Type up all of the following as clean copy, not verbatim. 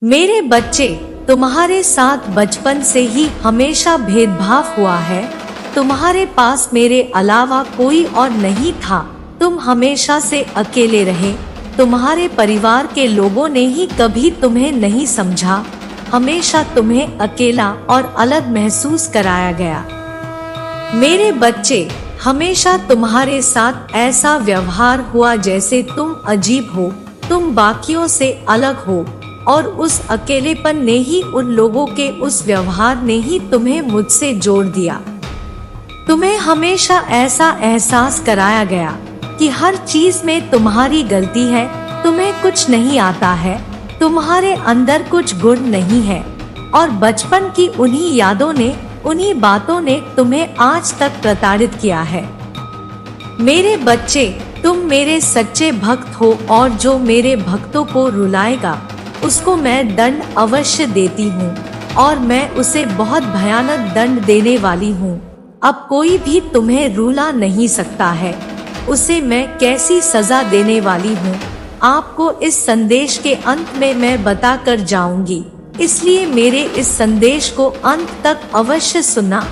मेरे बच्चे, तुम्हारे साथ बचपन से ही हमेशा भेदभाव हुआ है। तुम्हारे पास मेरे अलावा कोई और नहीं था। तुम हमेशा से अकेले रहे। तुम्हारे परिवार के लोगों ने ही कभी तुम्हें नहीं समझा। हमेशा तुम्हें अकेला और अलग महसूस कराया गया। मेरे बच्चे, हमेशा तुम्हारे साथ ऐसा व्यवहार हुआ जैसे तुम अजीब हो, तुम बाकियों से अलग हो, और उस अकेलेपन ने ही, उन लोगों के उस व्यवहार ने ही तुम्हें मुझसे जोड़ दिया। तुम्हें हमेशा ऐसा एहसास कराया गया कि हर चीज में तुम्हारी गलती है, तुम्हें कुछ नहीं आता है, तुम्हारे अंदर कुछ गुण नहीं है। और बचपन की उन्हीं यादों ने, उन्हीं बातों ने तुम्हें आज तक प्रताड़ित किया है। मेरे बच्चे, तुम मेरे सच्चे भक्त हो, और जो मेरे भक्तों को रुलाएगा उसको मैं दंड अवश्य देती हूँ, और मैं उसे बहुत भयानक दंड देने वाली हूँ। अब कोई भी तुम्हें रुला नहीं सकता है। उसे मैं कैसी सजा देने वाली हूँ, आपको इस संदेश के अंत में मैं बता कर जाऊंगी। इसलिए मेरे इस संदेश को अंत तक अवश्य सुनना,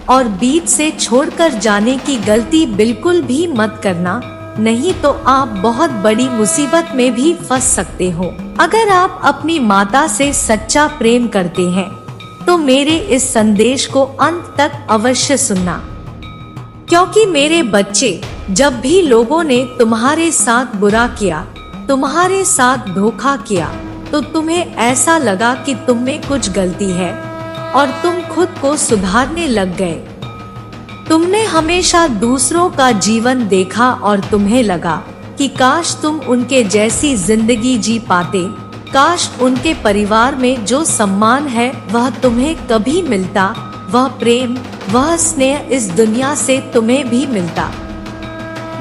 और बीच से छोड़कर जाने की गलती बिल्कुल भी मत करना, नहीं तो आप बहुत बड़ी मुसीबत में भी फंस सकते हो। अगर आप अपनी माता से सच्चा प्रेम करते हैं तो मेरे इस संदेश को अंत तक अवश्य सुनना, क्योंकि मेरे बच्चे, जब भी लोगों ने तुम्हारे साथ बुरा किया, तुम्हारे साथ धोखा किया, तो तुम्हें ऐसा लगा कि तुम में कुछ गलती है और तुम खुद को सुधारने लग गए। तुमने हमेशा दूसरों का जीवन देखा और तुम्हें लगा कि काश तुम उनके जैसी जिंदगी जी पाते, काश उनके परिवार में जो सम्मान है वह तुम्हें कभी मिलता, वह प्रेम, वह स्नेह इस दुनिया से तुम्हें भी मिलता।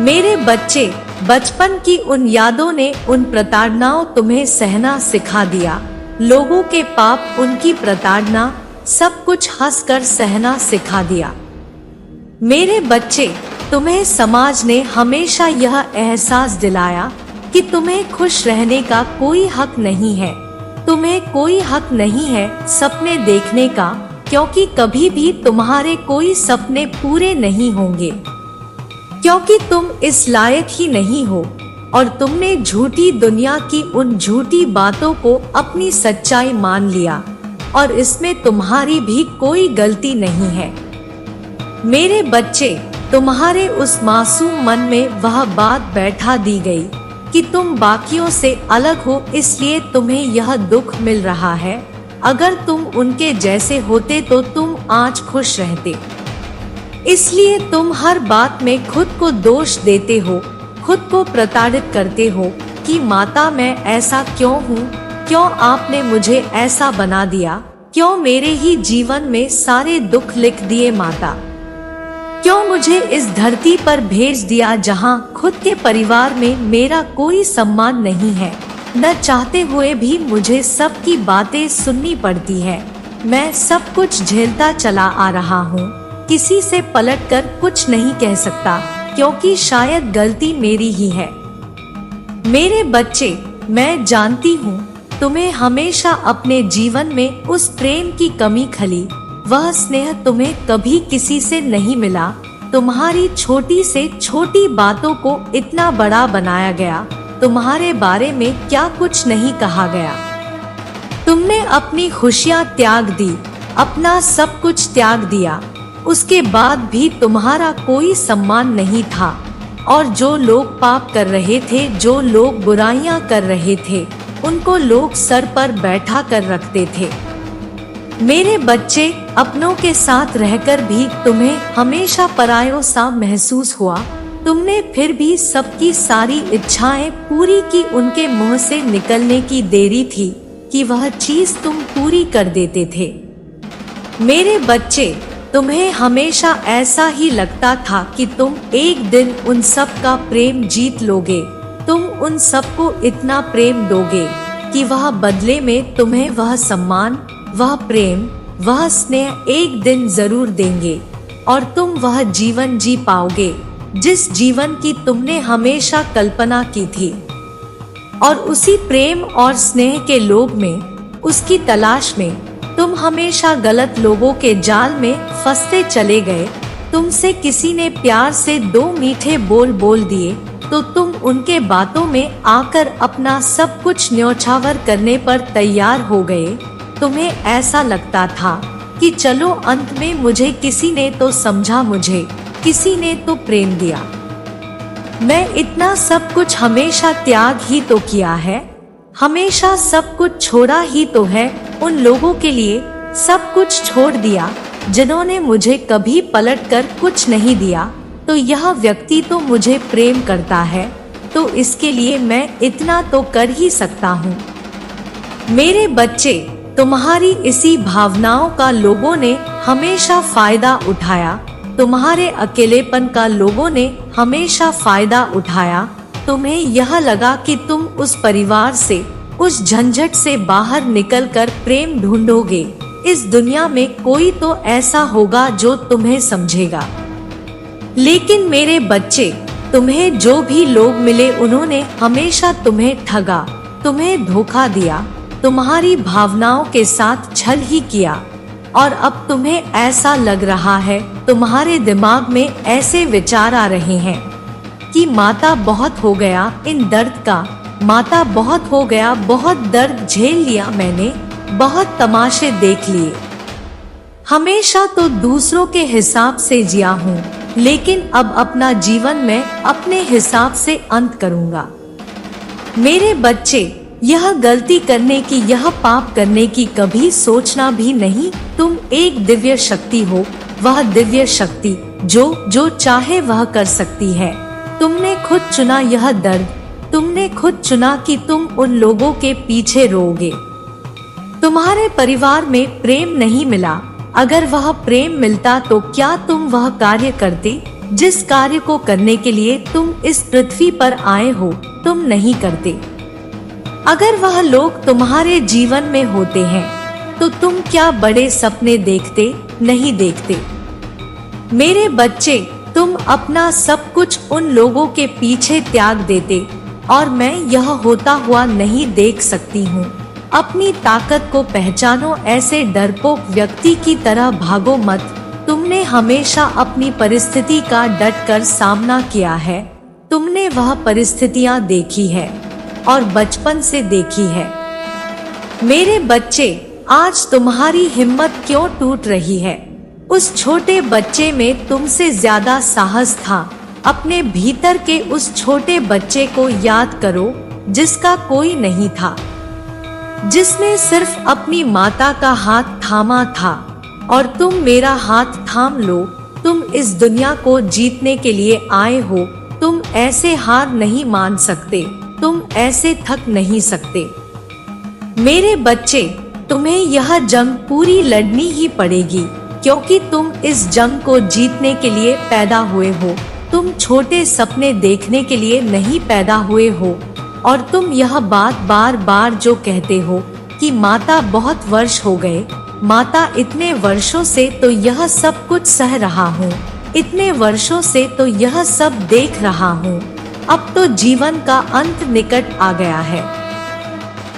मेरे बच्चे, बचपन की उन यादों ने, उन प्रताड़नाओं तुम्हें सहना सिखा दिया। लोगों के पाप, उनकी प्रताड़ना, सब कुछ हंसकर सहना सिखा दिया। मेरे बच्चे, तुम्हें समाज ने हमेशा यह एहसास दिलाया कि तुम्हें खुश रहने का कोई हक नहीं है, तुम्हें कोई हक नहीं है सपने देखने का, क्योंकि कभी भी तुम्हारे कोई सपने पूरे नहीं होंगे, क्योंकि तुम इस लायक ही नहीं हो। और तुमने झूठी दुनिया की उन झूठी बातों को अपनी सच्चाई मान लिया, और इसमें तुम्हारी भी कोई गलती नहीं है। मेरे बच्चे, तुम्हारे उस मासूम मन में वह बात बैठा दी गई कि तुम बाकियों से अलग हो, इसलिए तुम्हें यह दुख मिल रहा है। अगर तुम उनके जैसे होते तो तुम आज खुश रहते। इसलिए तुम हर बात में खुद को दोष देते हो, खुद को प्रताड़ित करते हो कि माता, मैं ऐसा क्यों हूँ, क्यों आपने मुझे ऐसा बना दिया, क्यों मेरे ही जीवन में सारे दुख लिख दिए माता, क्यों मुझे इस धरती पर भेज दिया जहाँ खुद के परिवार में मेरा कोई सम्मान नहीं है। न चाहते हुए भी मुझे सबकी बातें सुननी पड़ती है। मैं सब कुछ झेलता चला आ रहा हूँ, किसी से पलटकर कुछ नहीं कह सकता, क्योंकि शायद गलती मेरी ही है। मेरे बच्चे, मैं जानती हूँ तुम्हें हमेशा अपने जीवन में उस प्रेम की कमी खली, वह स्नेह तुम्हें कभी किसी से नहीं मिला। तुम्हारी छोटी से छोटी बातों को इतना बड़ा बनाया गया, तुम्हारे बारे में क्या कुछ नहीं कहा गया। तुमने अपनी खुशियाँ त्याग दी, अपना सब कुछ त्याग दिया, उसके बाद भी तुम्हारा कोई सम्मान नहीं था। और जो लोग पाप कर रहे थे, जो लोग बुराइयां कर रहे थे, उनको लोग सर पर बैठा कर रखते थे। मेरे बच्चे, अपनों के साथ रहकर भी तुम्हें हमेशा परायों सा महसूस हुआ। तुमने फिर भी सबकी सारी इच्छाएं पूरी की, उनके मुंह से निकलने की देरी थी कि वह चीज तुम पूरी कर देते थे। मेरे बच्चे, तुम्हें हमेशा ऐसा ही लगता था कि तुम एक दिन उन सब का प्रेम जीत लोगे, तुम उन सबको इतना प्रेम दोगे कि वह बदले में तुम्हें वह सम्मान, वह प्रेम, वह स्नेह एक दिन जरूर देंगे, और तुम वह जीवन जी पाओगे जिस जीवन की तुमने हमेशा कल्पना की थी। और उसी प्रेम और स्नेह के लोभ में, उसकी तलाश में। तुम हमेशा गलत लोगों के जाल में फंसते चले गए। तुमसे किसी ने प्यार से 2 मीठे बोल बोल दिए तो तुम उनके बातों में आकर अपना सब कुछ न्यौछावर करने पर तैयार हो गए। तुम्हें ऐसा लगता था कि चलो अंत में मुझे किसी ने तो समझा, मुझे किसी ने तो प्रेम दिया। मैं इतना सब कुछ हमेशा त्याग ही तो किया है, हमेशा सब कुछ छोड़ा ही तो है। उन लोगों के लिए सब कुछ छोड़ दिया जिन्होंने मुझे कभी पलटकर कुछ नहीं दिया। तो यह व्यक्ति तो मुझे प्रेम करता है, तो इसके लिए मैं इतना तो कर ही सकता हूँ। मेरे बच्चे, तुम्हारी इसी भावनाओं का लोगों ने हमेशा फायदा उठाया। तुम्हारे अकेलेपन का लोगों ने हमेशा फायदा उठाया। तुम्हें यह लगा कि तुम उस परिवार से, उस झंझट से बाहर निकलकर प्रेम ढूंढोगे। इस दुनिया में कोई तो ऐसा होगा जो तुम्हें समझेगा। लेकिन मेरे बच्चे, तुम्हें जो भी लोग मिले उन्होंने हमेशा तुम्हें ठगा, तुम्हें धोखा दिया, तुम्हारी भावनाओं के साथ छल ही किया। और अब तुम्हें ऐसा लग रहा है, तुम्हारे दिमाग में ऐसे विचार आ रहे हैं कि माता बहुत हो गया इन दर्द का, माता बहुत हो गया, बहुत दर्द झेल लिया मैंने, बहुत तमाशे देख लिए। हमेशा तो दूसरों के हिसाब से जिया हूँ, लेकिन अब अपना जीवन मैं अपने हिसाब से अंत करूँगा। मेरे बच्चे, यह गलती करने की, यह पाप करने की कभी सोचना भी नहीं। तुम एक दिव्य शक्ति हो, वह दिव्य शक्ति जो चाहे वह कर सकती है। तुमने खुद चुना यह दर्द, तुमने खुद चुना कि तुम उन लोगों के पीछे रोओगे। तुम्हारे परिवार में प्रेम नहीं मिला। अगर वह प्रेम मिलता तो क्या तुम वह कार्य करते जिस कार्य को करने के लिए तुम इस पृथ्वी पर आए हो? तुम नहीं करते। अगर वह लोग तुम्हारे जीवन में होते हैं तो तुम क्या बड़े सपने देखते? नहीं देखते। मेरे बच्चे, तुम अपना सब कुछ उन लोगों के पीछे त्याग देते और मैं यह होता हुआ नहीं देख सकती हूँ। अपनी ताकत को पहचानो, ऐसे डरपोक व्यक्ति की तरह भागो मत। तुमने हमेशा अपनी परिस्थिति का डटकर सामना किया है। तुमने वह परिस्थितियां देखी है और बचपन से देखी है। मेरे बच्चे, आज तुम्हारी हिम्मत क्यों टूट रही है? उस छोटे बच्चे में तुमसे ज्यादा साहस था। अपने भीतर के उस छोटे बच्चे को याद करो जिसका कोई नहीं था, जिसने सिर्फ अपनी माता का हाथ थामा था। और तुम मेरा हाथ थाम लो। तुम इस दुनिया को जीतने के लिए आए हो। तुम ऐसे हार नहीं मान सकते, तुम ऐसे थक नहीं सकते। मेरे बच्चे, तुम्हें यह जंग पूरी लड़नी ही पड़ेगी, क्योंकि तुम इस जंग को जीतने के लिए पैदा हुए हो। तुम छोटे सपने देखने के लिए नहीं पैदा हुए हो। और तुम यह बात बार बार जो कहते हो कि माता बहुत वर्ष हो गए, माता इतने वर्षों से तो यह सब कुछ सह रहा हूँ, इतने वर्षों से तो यह सब देख रहा हूँ, अब तो जीवन का अंत निकट आ गया है।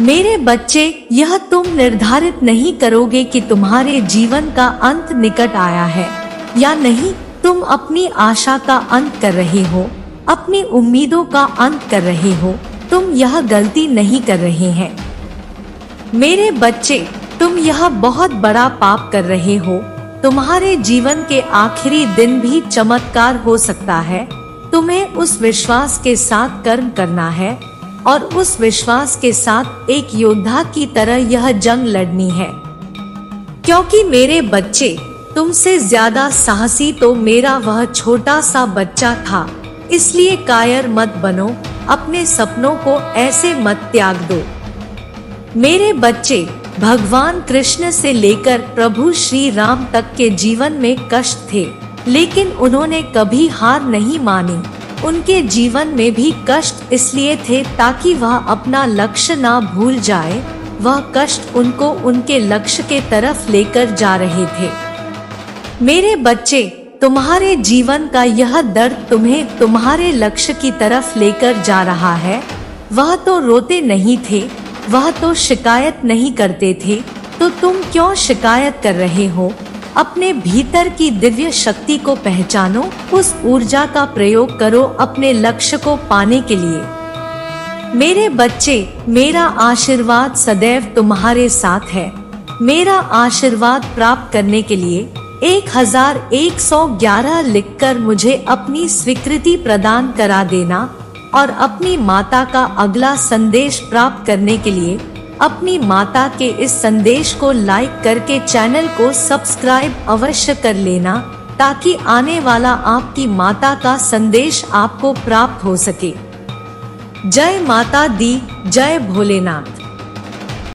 मेरे बच्चे, यह तुम निर्धारित नहीं करोगे कि तुम्हारे जीवन का अंत निकट आया है या नहीं। तुम अपनी आशा का अंत कर रहे हो, अपनी उम्मीदों का अंत कर रहे हो। तुम यह गलती नहीं कर रहे हैं। मेरे बच्चे, तुम यह बहुत बड़ा पाप कर रहे हो। तुम्हारे जीवन के आखिरी दिन भी चमत्कार हो सकता है। तुम्हें उस विश्वास के साथ कर्म करना है और उस विश्वास के साथ एक योद्धा की तरह यह जंग लड़नी है। क्योंकि मेरे बच्चे, तुमसे ज्यादा साहसी तो मेरा वह छोटा सा बच्चा था। इसलिए कायर मत बनो, अपने सपनों को ऐसे मत त्याग दो। मेरे बच्चे, भगवान कृष्ण से लेकर प्रभु श्री राम तक के जीवन में कष्ट थे, लेकिन उन्होंने कभी हार नहीं मानी। उनके जीवन में भी कष्ट इसलिए थे ताकि वह अपना लक्ष्य ना भूल जाए। वह कष्ट उनको उनके लक्ष्य के तरफ लेकर जा रहे थे। मेरे बच्चे, तुम्हारे जीवन का यह दर्द तुम्हें तुम्हारे लक्ष्य की तरफ लेकर जा रहा है। वह तो रोते नहीं थे, वह तो शिकायत नहीं करते थे, तो तुम क्यों शिकायत कर रहे हो? अपने भीतर की दिव्य शक्ति को पहचानो, उस ऊर्जा का प्रयोग करो अपने लक्ष्य को पाने के लिए। मेरे बच्चे, मेरा आशीर्वाद सदैव तुम्हारे साथ है। मेरा आशीर्वाद प्राप्त करने के लिए 1111 लिखकर मुझे अपनी स्वीकृति प्रदान करा देना और अपनी माता का अगला संदेश प्राप्त करने के लिए अपनी माता के इस संदेश को लाइक करके चैनल को सब्सक्राइब अवश्य कर लेना, ताकि आने वाला आपकी माता का संदेश आपको प्राप्त हो सके। जय माता दी, जय भोलेनाथ।